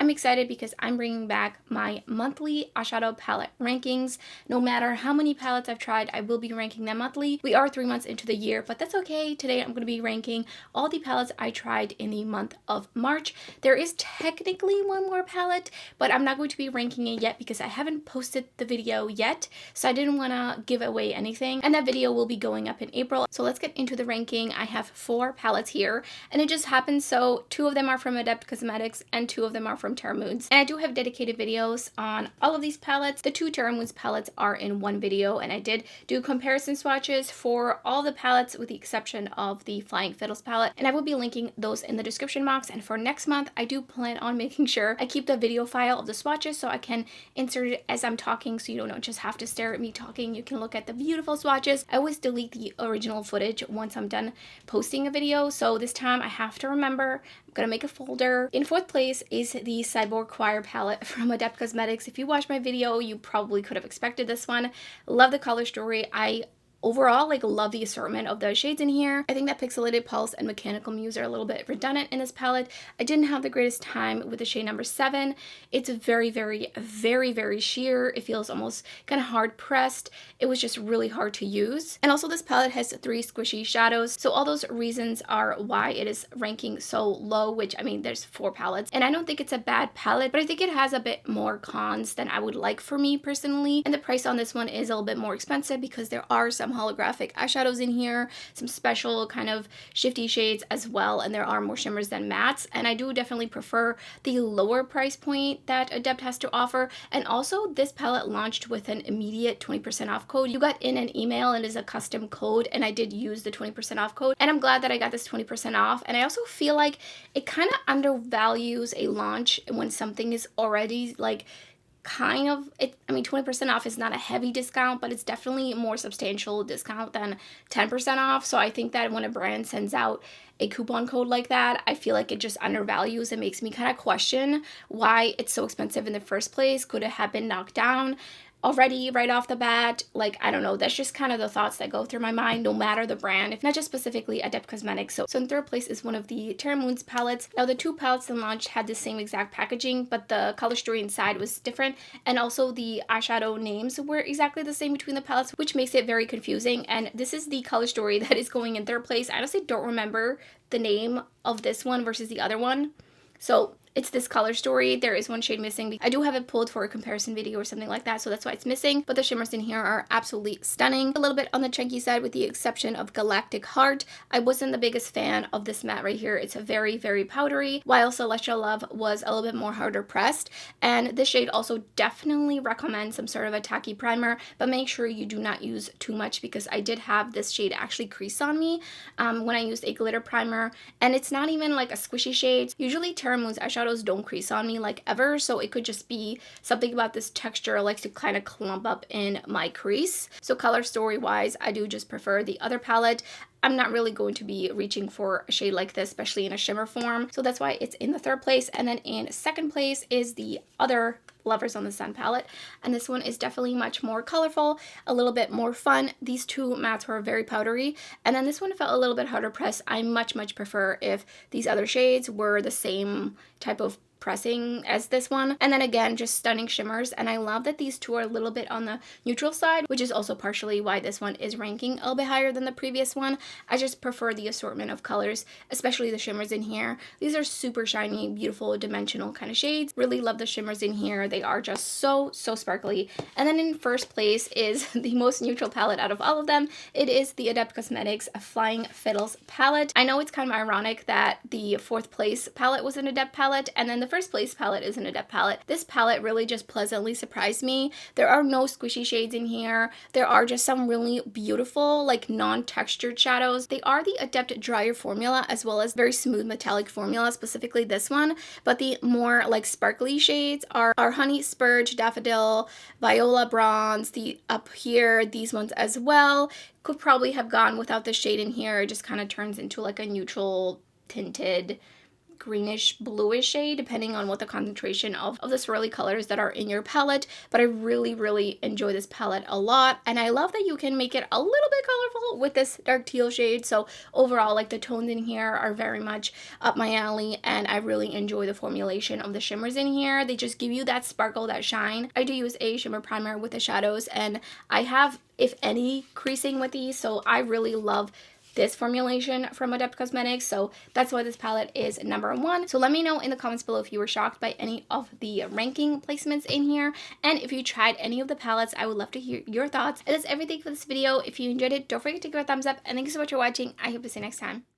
I'm excited because I'm bringing back my monthly eyeshadow palette rankings. No matter how many palettes I've tried, I will be ranking them monthly. We are 3 months into the year, but that's okay. Today I'm going to be ranking all the palettes I tried in the month of March. There is technically one more palette, but I'm not going to be ranking it yet because I haven't posted the video yet, so I didn't want to give away anything, and that video will be going up in April. So let's get into the ranking. I have 4 palettes here, and it just happens so 2 of them are from Adept Cosmetics and 2 of them are from Teram Moon. And I do have dedicated videos on all of these palettes. The 2 Teram Moon palettes are in one video, and I did do comparison swatches for all the palettes with the exception of the Flying Fiddles palette, and I will be linking those in the description box. And for next month, I do plan on making sure I keep the video file of the swatches so I can insert it as I'm talking, so you don't just have to stare at me talking. You can look at the beautiful swatches. I always delete the original footage once I'm done posting a video, so this time I have to remember. I'm gonna make a folder. In 4th place is the Cyborg Choir palette from Adept Cosmetics. If you watched my video, you probably could have expected this one. Love the color story. I overall love the assortment of the shades in here. I think that Pixelated Pulse and Mechanical Muse are a little bit redundant in this palette. I didn't have the greatest time with the shade number 7. It's very, very, very, very sheer. It feels almost kind of hard pressed. It was just really hard to use. And also this palette has 3 squishy shadows. So all those reasons are why it is ranking so low, which I mean, there's 4 palettes. And I don't think it's a bad palette, but I think it has a bit more cons than I would like for me personally. And the price on this one is a little bit more expensive because there are some holographic eyeshadows in here, some special kind of shifty shades as well, and there are more shimmers than mattes, and I do definitely prefer the lower price point that Adept has to offer. And also this palette launched with an immediate 20% off code. You got in an email and it is a custom code, and I did use the 20% off code, and I'm glad that I got this 20% off. And I also feel like it kind of undervalues a launch when something is already kind of, I mean 20% off is not a heavy discount, but it's definitely a more substantial discount than 10% off. So I think that when a brand sends out a coupon code like that, I feel like it just undervalues. It makes me kind of question why it's so expensive in the first place. Could it have been knocked down already right off the bat? I don't know. That's just kind of the thoughts that go through my mind, no matter the brand, if not just specifically Adept Cosmetics. So in 3rd place is one of the Teram Moon palettes. Now the 2 palettes in launch had the same exact packaging, but the color story inside was different, and also the eyeshadow names were exactly the same between the palettes, which makes it very confusing. And this is the color story that is going in 3rd place. I honestly don't remember the name of this one versus the other one, so it's this color story. There is one shade missing. I do have it pulled for a comparison video or something like that, so that's why it's missing. But the shimmers in here are absolutely stunning. A little bit on the chunky side with the exception of Galactic Heart. I wasn't the biggest fan of this matte right here. It's a very, very powdery, while Celestial Love was a little bit more harder pressed. And this shade also definitely recommends some sort of a tacky primer, but make sure you do not use too much, because I did have this shade actually crease on me when I used a glitter primer, and it's not even like a squishy shade. Usually Teram Moon's eyeshadow don't crease on me ever, so it could just be something about this texture likes to kind of clump up in my crease. So color story wise, I do just prefer the other palette. I'm not really going to be reaching for a shade like this, especially in a shimmer form, so that's why it's in the 3rd place. And then in 2nd place is the other Lovers on the Sun palette, and this one is definitely much more colorful, a little bit more fun. These 2 mattes were very powdery, and then this one felt a little bit harder pressed. I much prefer if these other shades were the same type of pressing as this one. And then again, just stunning shimmers, and I love that these 2 are a little bit on the neutral side, which is also partially why this one is ranking a little bit higher than the previous one. I just prefer the assortment of colors, especially the shimmers in here. These are super shiny, beautiful, dimensional kind of shades. Really love the shimmers in here. They are just so sparkly. And then in 1st place is the most neutral palette out of all of them. It is the Adept Cosmetics Flying Fiddles palette. I know it's kind of ironic that the 4th place palette was an Adept palette, and then the 1st place palette is an Adept palette. This palette really just pleasantly surprised me. There are no squishy shades in here. There are just some really beautiful, non-textured shadows. They are the Adept drier formula as well as very smooth metallic formula, specifically this one. But the more sparkly shades are Honey Spurge, Daffodil, Viola Bronze, the up here, these ones as well. Could probably have gone without the shade in here. It just kind of turns into a neutral tinted greenish bluish shade depending on what the concentration of the swirly colors that are in your palette. But I really enjoy this palette a lot, and I love that you can make it a little bit colorful with this dark teal shade. So overall, like, the tones in here are very much up my alley, and I really enjoy the formulation of the shimmers in here. They just give you that sparkle, that shine. I do use a shimmer primer with the shadows, and I have, if any, creasing with these, so I really love this formulation from Adept Cosmetics, so that's why this palette is #1. So let me know in the comments below if you were shocked by any of the ranking placements in here, and if you tried any of the palettes. I would love to hear your thoughts. And that's everything for this video. If you enjoyed it, don't forget to give it a thumbs up, and thank you so much for watching. I hope to see you next time.